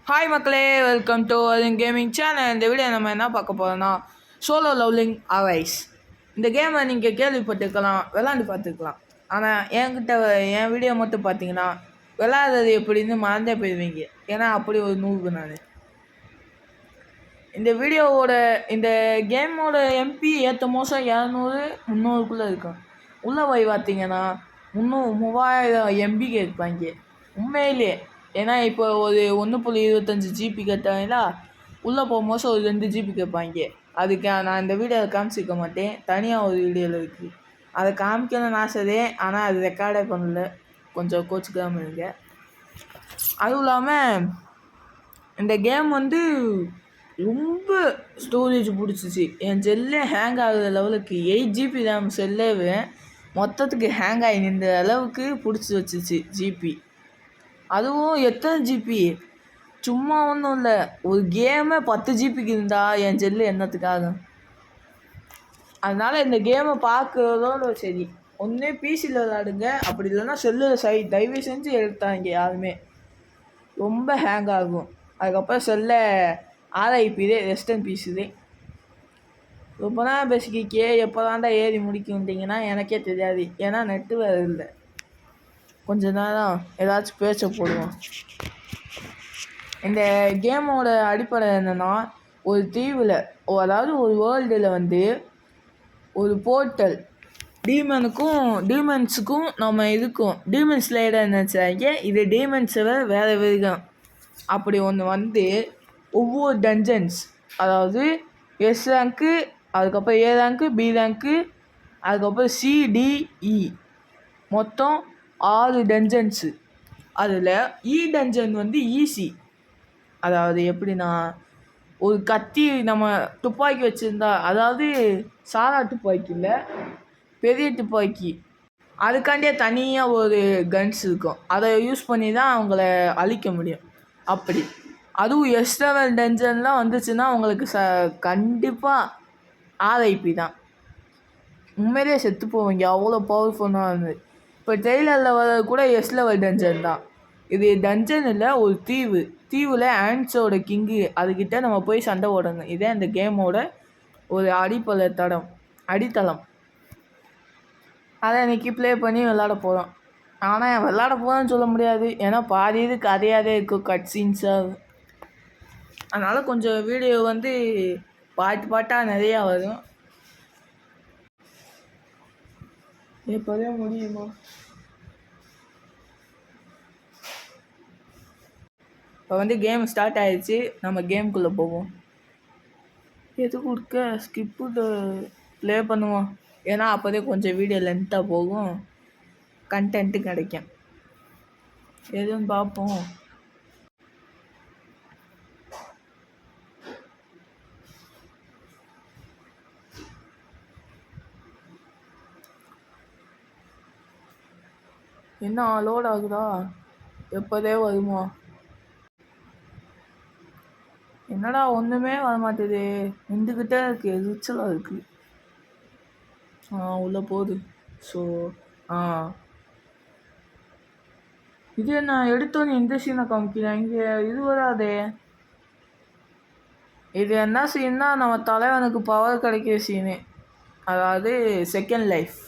Hi மக்களே, welcome to gaming channel. இந்த video நம்ம என்ன பார்க்க போகிறோம்னா சோலோ லெவலிங் அவைஸ். இந்த கேமை நீங்கள் கேள்விப்பட்டிருக்கலாம், விளாண்டு பார்த்துக்கலாம். ஆனால் என் வீடியோ மட்டும் பார்த்தீங்கன்னா விளாட்றது எப்படின்னு மறந்தே போயிடுவீங்க. ஏன்னா அப்படி ஒரு நூறு நான் இந்த கேமோட எம்பி ஏற்ற மோசம் 200-300க்குள்ளே இருக்கும். உள்ளே போய் பார்த்தீங்கன்னா 3000 எம்பி கேட்பாங்க உண்மையிலே. ஏன்னா இப்போ ஒரு 1.25 ஜிபி கேட்டாங்களா, உள்ளே போகும்போது ஒரு 2 ஜிபி கேட்பாங்க. அதுக்கு நான் இந்த வீடியோவில் காமிச்சிக்க மாட்டேன், தனியாக ஒரு வீடியோவில் இருக்குது. அதை காமிக்கணும்னு ஆசைதே, ஆனால் அது ரெக்கார்டே பண்ணல, கொஞ்சம் கோச்சுக்காமல் இருங்க. அதுவும் இல்லாமல் இந்த கேம் ரொம்ப ஸ்டோரேஜ் பிடிச்சிச்சு. என் செல்லே ஹேங் ஆகுற லெவலுக்கு 8 ஜிபி ரேம் செல்லேவே மொத்தத்துக்கு ஹேங் ஆகி நின்ற அளவுக்கு பிடிச்சி வச்சிச்சு ஜிபி. அதுவும் எத்தனை ஜிபி, சும்மா ஒன்றும் இல்லை, ஒரு கேமே 10 ஜிபிக்கு இருந்தால் என் செல்லு என்னத்துக்காகும். அதனால் இந்த கேமை பார்க்குறதோட சரி, ஒன்றே பிசியில் விளாடுங்க, அப்படி இல்லைன்னா செல்லில் தயவு செஞ்சு எடுத்தாங்க யாருமே. ரொம்ப ஹேங் ஆகும். அதுக்கப்புறம் செல்ல ஆர்ஐபிதே, ரெஸ்டன் பீஸுதே. ரொம்ப நேரம் பேசிக்கிக்கே எப்போ தாண்டா ஏறி முடிக்கிட்டீங்கன்னா எனக்கே தெரியாது. ஏன்னா நெட்டு வேறு இல்லை. கொஞ்ச நேரம் ஏதாச்சும் பேச்ச போடுவோம். இந்த கேமோட அடிப்படை என்னென்னா, ஒரு தீவில், அதாவது ஒரு வேர்ல்டில் ஒரு போர்ட்டல், டீமன்ஸுக்கும் நம்ம இதுக்கும் டீமன் ஸ்லைடர் நினச்சாங்க. இது டீமன்ஸை வேறு விதம். அப்படி ஒன்று ஒவ்வொரு டஞ்சன்ஸ், அதாவது எஸ் ரேங்க்கு, அதுக்கப்புறம் ஏ ரேங்க்கு, பி ரேங்க்கு, அதுக்கப்புறம் சிடிஇ, மொத்தம் 6 டஞ்சன்ஸு. அதில் டஞ்சன் ஈஸி. அதாவது எப்படின்னா, ஒரு கத்தி நம்ம துப்பாக்கி வச்சுருந்தா, அதாவது சாதா துப்பாக்கி இல்லை, பெரிய துப்பாக்கி, அதுக்காண்டியே தனியாக ஒரு கன்ஸ் இருக்கும். அதை யூஸ் பண்ணி தான் அவங்கள அழிக்க முடியும். அப்படி அதுவும் எஸ் லெவல் டஞ்சன்லாம் வந்துச்சுன்னா உங்களுக்கு கண்டிப்பாக ஆர்ஐபி தான். உண்மையிலே செத்து போவீங்க, அவ்வளோ பவர்ஃபுல்லாக இருந்தது. இப்போ ட்ரெய்லரில் வர கூட எஸ் லெவல் டஞ்சன் தான். இது டஞ்சன் இல்லை, ஒரு தீவில் ஆண்ட்ஸோட கிங்கு, அதுக்கிட்ட நம்ம போய் சண்டை ஓடணும். இதே இந்த கேமோட ஒரு அடித்தளம். அதை இன்றைக்கி ப்ளே பண்ணி விளாட போகிறோம். ஆனால் விளாட போகிறோன்னு சொல்ல முடியாது, ஏன்னா பாதி இது கதையாகவே இருக்கும், கட் சீன்ஸாக. அதனால் கொஞ்சம் வீடியோ பாட்டாக நிறையா வரும். எப்போதே முடியுமா? இப்போ கேம் ஸ்டார்ட் ஆகிடுச்சு. நம்ம கேமுக்குள்ளே போவோம். எது கொடுக்க ஸ்கிப்பு ப்ளே பண்ணுவோம், ஏன்னா அப்போதே கொஞ்சம் வீடியோ லென்த்தாக போகும், கண்டென்ட்டு கிடைக்கும். எதுவும் பார்ப்போம். என்ன லோட் ஆகுதா? எப்போதே வருமா? என்னடா ஒன்றுமே வரமாட்டேது, நின்றுக்கிட்டே இருக்குது, எரிச்சலாக இருக்குது. உள்ளே போகுது. ஸோ இது என்ன எடுத்தோன்னு இந்த சீனை காமிக்கிறேன், இங்கே இது வராதே. இது என்ன சீன்னா, நம்ம தலைவனுக்கு பவர் கிடைக்கிற சீனு, அதாவது second life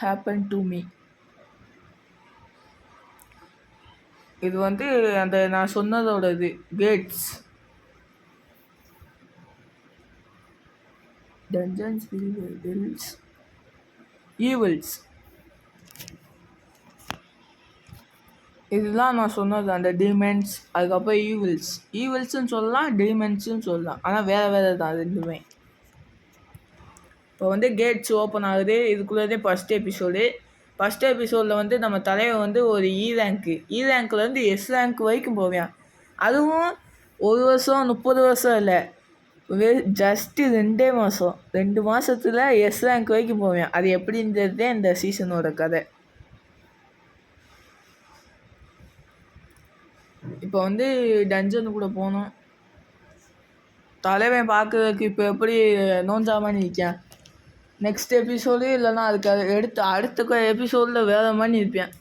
happen to me. இது அந்த நான் சொன்னதோட இது கேட்ஸ் டஞ்சன்ஸ் ஈவில்ஸ். இதுதான் நான் சொன்னது, அந்த டீமன்ஸ், அதுக்கப்புறம் ஈவில்ஸ்ன்னு சொல்லலாம், டீமன்ஸுன்னு சொல்லலாம், ஆனால் வேறு தான் ரெண்டுமே. இப்போ கேட்ஸ் ஓப்பன் ஆகுது. இதுக்குள்ளே ஃபஸ்ட் எபிசோடில் நம்ம தலைவர் ஒரு ரேங்க்லேருந்து எஸ் ரேங்க் வரைக்கும் போவேன். அதுவும் 1 வருஷம் 30 வருஷம் இல்லை, ஜஸ்ட்டு 2 மாதம், 2 மாதத்தில் எஸ் ரேங்க் வரைக்கும் போவேன். அது எப்படின்றதே இந்த சீசனோட கதை. இப்போ டஞ்சனு கூட போனோம். தலைவன் பார்க்குறதுக்கு இப்போ எப்படி நோஞ்சாமல் நிற்கேன். நெக்ஸ்ட் எபிசோடு இல்லைன்னா அதுக்கு அடுத்த எபிசோடில் வேறு மாதிரி இருப்பேன்.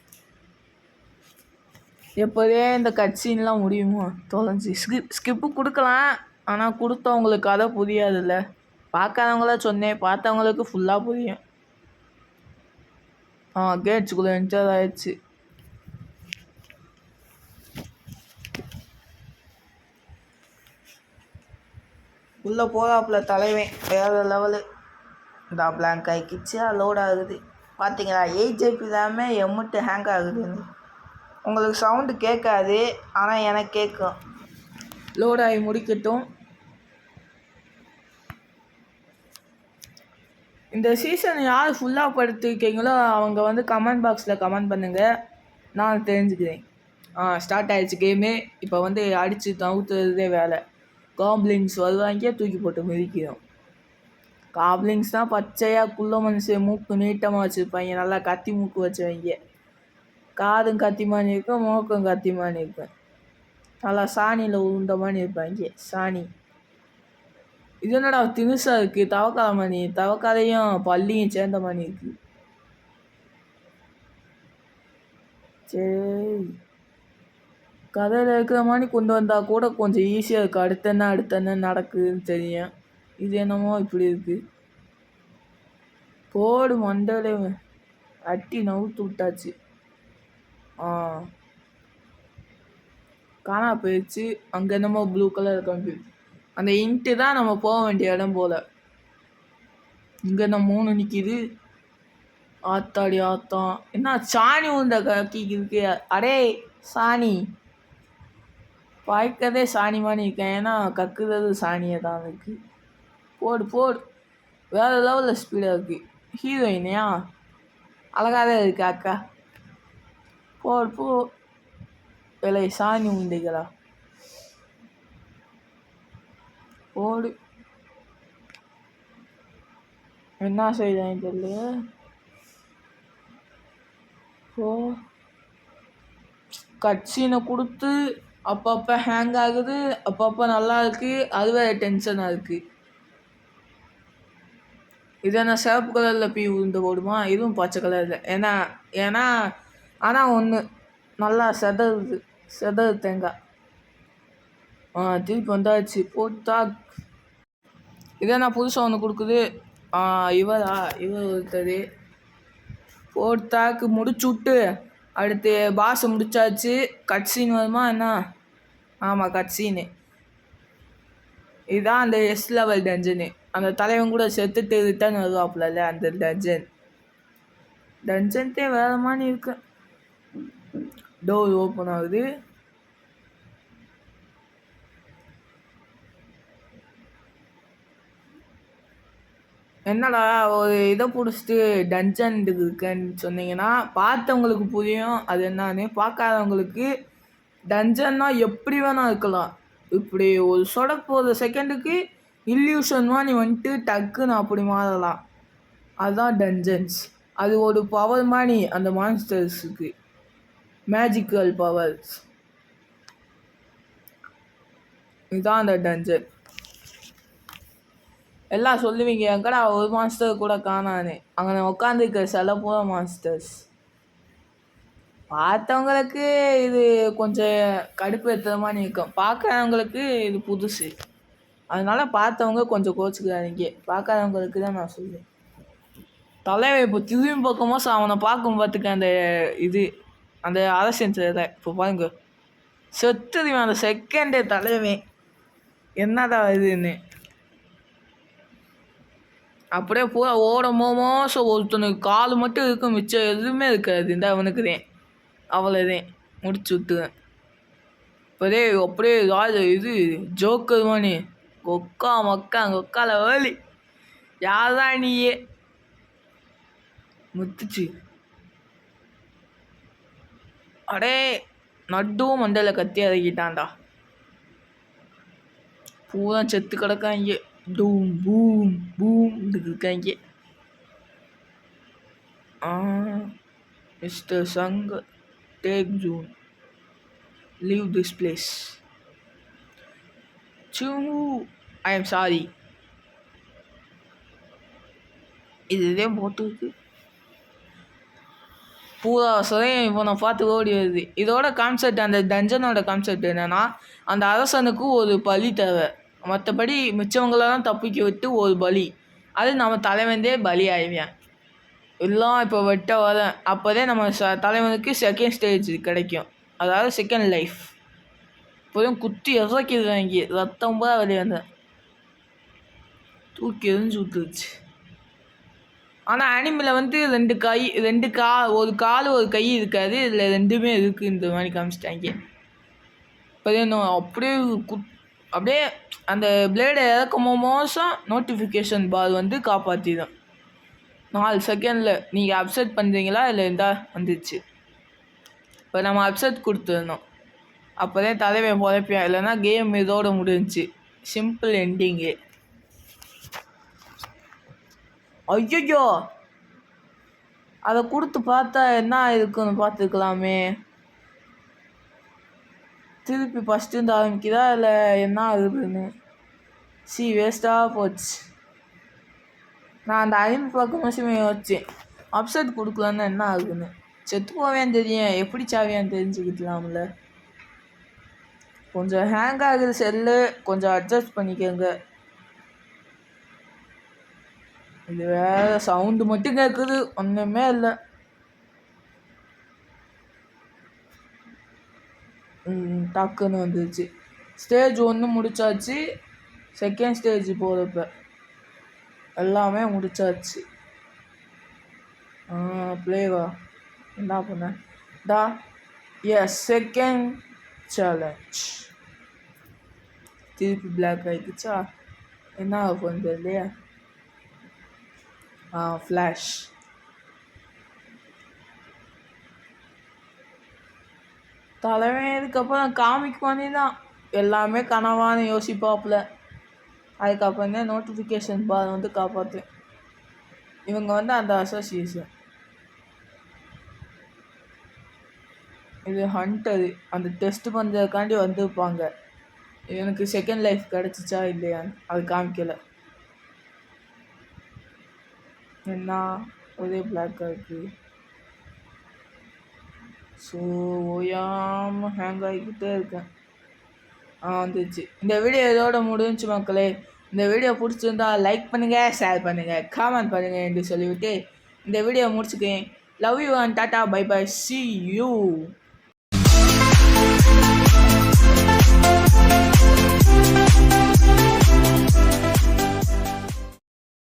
எப்போதே இந்த கட் சீன்லாம் முடியுமா தொலைஞ்சி ஸ்கிப்பு கொடுக்கலாம். ஆனால் கொடுத்தவங்களுக்கு கதை புரியாதுல்ல. பார்க்காதவங்கள சொன்னேன், பார்த்தவங்களுக்கு ஃபுல்லாக புரியும். கேட்ஸுக்குள்ளே என்டர் ஆயிடுச்சு. உள்ளே போகிறாப்புல தலைவன் வேறு லெவலு. இந்த பிளாங்க் ஆகிக்கிச்சு, லோட் ஆகுது. பார்த்தீங்களா 8 ஜிபி இல்லாமல் எம்முட்டு ஹேங் ஆகுதுன்னு. உங்களுக்கு சவுண்டு கேட்காது, ஆனால் எனக்கு கேட்கும். லோட் ஆகி முடிக்கட்டும். இந்த சீசன் யார் ஃபுல்லாக படுத்திருக்கீங்களோ அவங்க வந்து கமெண்ட் பாக்ஸில் கமெண்ட் பண்ணுங்கள், நான் தெரிஞ்சுக்கிறேன். ஸ்டார்ட் ஆகிடுச்சு கேமு. இப்போ வந்து அடித்து தவுத்துறதே வேலை. காப்ளிங்ஸ் வருவாங்க, தூக்கி போட்டு மிதிக்கிறோம். காப்ளிங்ஸ் தான் பச்சையாக குள்ள மனுஷன் மூக்கு நீட்டமாக வச்சுருப்பாங்க, நல்லா கத்தி மூக்கு வச்சுருவாங்க. காதும் கத்திமானி இருக்கும், மூக்கும் கத்திமானி இருக்கும். நல்லா சாணியில் உருண்ட மாதிரி இருப்பாங்க. சாணி இது என்னடா தினுசாக இருக்குது, தவக்கால மணி. தவக்காலையும் பள்ளியும் சேர்ந்த மணி இருக்குது. சரி, கதையில் இருக்கிற மாதிரி கொண்டு வந்தால் கூட கொஞ்சம் ஈஸியாக இருக்குது. அடுத்தென்ன நடக்குதுன்னு தெரியும். இது என்னமோ இப்படி இருக்குது. போடு மண்டலே அட்டி நவுத்து விட்டாச்சு. காணா போயிடுச்சு. அங்கே என்னமோ ப்ளூ கலர் கம்ப்யூட்டர், அந்த இன்ட்டு தான் நம்ம போக வேண்டிய இடம் போல். இங்கே என்ன 3 நிற்கிது. ஆத்தாடி ஆத்தான், என்ன சாணி உந்த கக்கிக்கு. அடே சாணி பாய்க்கதே சாணி மாதிரி இருக்கேன், ஏன்னா கக்குறது சாணியை தான் இருக்கு. போடு வேறு லெவலில் ஸ்பீடாக இருக்குது. ஹீரோயினையா அழகாக தான் இருக்கு அக்கா. போ வேலை சாணி உண்டைகளா. போடு, என்ன செய்தாங்க தெரியல. கட்சீனை கொடுத்து அப்பப்போ ஹேங் ஆகுது, அப்பப்போ நல்லா இருக்குது. அதுவே டென்ஷனாக இருக்குது. இதை நான் சிவப்பு கலரில் பீ உருண்டு போடுமா, இதுவும் பச்சை கலரில். ஏன்னா ஆனால் ஒன்று நல்லா செதறு தேங்காய். திருப்பி வந்தாச்சு. போட்டா இதை நான் புதுசாக ஒன்று கொடுக்குது. இவர் ஒருத்தர் போட்டாக்கு முடிச்சு விட்டு அடுத்து பாஸை முடிச்சாச்சு. கட் சீன் வருமா என்ன? ஆமாம், கட் சீனு. இதுதான் அந்த எஸ் லெவல் டஞ்சனு. அந்த தலைவன் கூட செத்துட்டு ரிட்டர்ன் வருவாப்புல, அந்த டஞ்சன்ட்டே வேறு மாதிரி இருக்கு. டோர் ஓப்பன் ஆகுது. என்னடா ஒரு இதை பிடிச்சிட்டு டஞ்சன் இருக்குன்னு சொன்னீங்கன்னா பார்த்தவங்களுக்கு புரியும் அது என்னன்னு. பார்க்காதவங்களுக்கு டஞ்சன்னா எப்படி வேணால் இருக்கலாம். இப்படி ஒரு சொடக்கு செகண்டுக்கு இல்யூஷன் மாதிரி வந்துட்டு டக்குன்னு அப்படி மாறலாம். அதுதான் டஞ்சன்ஸ். அது ஒரு பவர் மாதிரி அந்த மான்ஸ்டர்ஸுக்கு, மேஜிக்கல் பவர்ஸ். இதுதான் அந்த டஞ்சன். எல்லாம் சொல்லுவீங்க, எங்கடா ஒரு மாஸ்டர் கூட காணான்னு. அங்கே உட்காந்துருக்க சில பூரா மாஸ்டர்ஸ். பார்த்தவங்களுக்கு இது கொஞ்சம் கடுப்பு ஏற்றுற மாதிரி இருக்கும், பார்க்குறவங்களுக்கு இது புதுசு. அதனால பார்த்தவங்க கொஞ்சம் கோச்சுக்கிறாங்க, பார்க்காதவங்களுக்கு தான் நான் சொல்லுவேன். தலைவன் இப்போ திரும்பி பக்கமாக அவனை பார்க்கும் பார்த்துக்க. அந்த அரசியல் இப்போ பாருங்க, செத்துருவேன் அந்த செகண்டே தலைவன். என்னதான் இதுன்னு அப்படியே பூரா மோசம். ஒருத்தனுக்கு கால் மட்டும் இருக்கும், மிச்சம் எதுவுமே இருக்காது. இந்த அவனுக்குதேன், அவ்வளோதேன், முடிச்சு விட்டுவேன். இப்போதே அப்படியே இது ஜோக்கர் மானி கொக்கா கொக்கால வேலி. யார்தான் நீயே முத்துச்சு. அடே நடுவும் மண்டையில் கத்தி இறக்கிட்டான்டா. பூரா செத்து கிடக்காங்க. டூம் பூம் பூம் இருக்காங்க. மிஸ்டர் சங், டேக் ஜூன், leave this place. I am sorry. இதுதான் போட்டுருக்கு. பூரா சதையும் இப்போ நான் பார்த்து ஓடி வருது. இதோட கான்செப்ட், அந்த டஞ்சனோட கான்செப்ட் என்னென்னா, அந்த அரசனுக்கு ஒரு பலி தேவை. மற்றபடி மிச்சவங்களெல்லாம் தப்பிக்க விட்டு ஒரு பலி, அது நம்ம தலைவந்தே பலி ஆயிடுவேன். எல்லாம் இப்போ வெட்ட வரேன், அப்போதே நம்ம தலைவனுக்கு செகண்ட் ஸ்டேஜ் கிடைக்கும், அதாவது செகண்ட் லைஃப். இப்போதான் குத்தி இறக்கிடுவாங்க, ரத்தம் போல வெளியே வந்தேன், தூக்கி எரிஞ்சு விட்டுருச்சு. ஆனால் அனிமில் வந்து ஒரு கால் ஒரு கை இருக்காது, இதில் ரெண்டுமே இருக்குது. இந்த மாதிரி காமிச்சிட்டாங்க. இப்போதே அப்படியே அப்படியே அந்த பிளேடை இறக்கும் மோசம் நோட்டிஃபிகேஷன் பார் வந்து காப்பாற்றிடும். 4 செகண்டில் நீங்கள் அப்செட் பண்ணுறீங்களா இல்லை இருந்தால் வந்துடுச்சு. இப்போ நம்ம அப்செட் கொடுத்துடணும், அப்போ தான் தலைவன் பொழைப்பியா, இல்லைன்னா கேம் இதோட முடிஞ்சிச்சு. Simple ending. ஐயோ, அதை கொடுத்து பார்த்தா என்ன இருக்குன்னு பார்த்துக்கலாமே. திருப்பி ஃபஸ்ட்டு இருந்து ஆரம்பிக்குதா இல்லை என்ன ஆகுதுன்னு வேஸ்ட்டாக போச்சு. நான் அந்த அனிமி பார்க்க நிமிஷமே யோசிச்சேன், அப்செட் கொடுக்கலான்னு என்ன ஆகுதுன்னு. செத்து போவேன்னு தெரியும், எப்படி சாவியான்னு தெரிஞ்சுக்கிட்டலாம்ல. கொஞ்சம் ஹேங் ஆகுது செல்லு, கொஞ்சம் அட்ஜஸ்ட் பண்ணிக்கோங்க. இது வேறு சவுண்டு மட்டும் கேட்குது, ஒன்றுமே இல்லை. டக்குன்னு வந்துடுச்சு. ஸ்டேஜ் 1 முடிச்சாச்சு, செகண்ட் ஸ்டேஜ் போகிறப்ப எல்லாமே முடிச்சாச்சு. ப்ளேவா என்ன பண்ண செகண்ட் சேலஞ்ச். திருப்பி பிளாக் ஆகிடுச்சா, என்ன ஆகும் தெரியலையா. ஃப்ளாஷ். தலைவன் இதுக்கப்புறம் காமிக் பண்ணி தான் எல்லாமே கனவான்னு யோசிப்பாப்புல. அதுக்கப்புறம் தான் நோட்டிஃபிகேஷன் பார் வந்து காப்பாற்று. இவங்க வந்து அந்த அசோசியேஷன், இது ஹண்டரு, அந்த டெஸ்ட் பண்ணுறதுக்காண்டி வந்திருப்பாங்க. எனக்கு செகண்ட் லைஃப் கிடச்சிச்சா இல்லையான்னு அது காமிக்கலை. என்ன ஒரே பிளாக்காக இருக்குது. ஸோ ஓயாமல் ஹேங் ஆகிக்கிட்டே இருக்கேன். வந்துச்சு. இந்த வீடியோ இதோட முடிஞ்சு மக்களே. இந்த வீடியோ பிடிச்சிருந்தா லைக் பண்ணுங்கள், ஷேர் பண்ணுங்கள், காமெண்ட் பண்ணுங்கள் என்று சொல்லிவிட்டு இந்த வீடியோ முடிச்சுக்கேன். Love you and tata, bye bye, see you.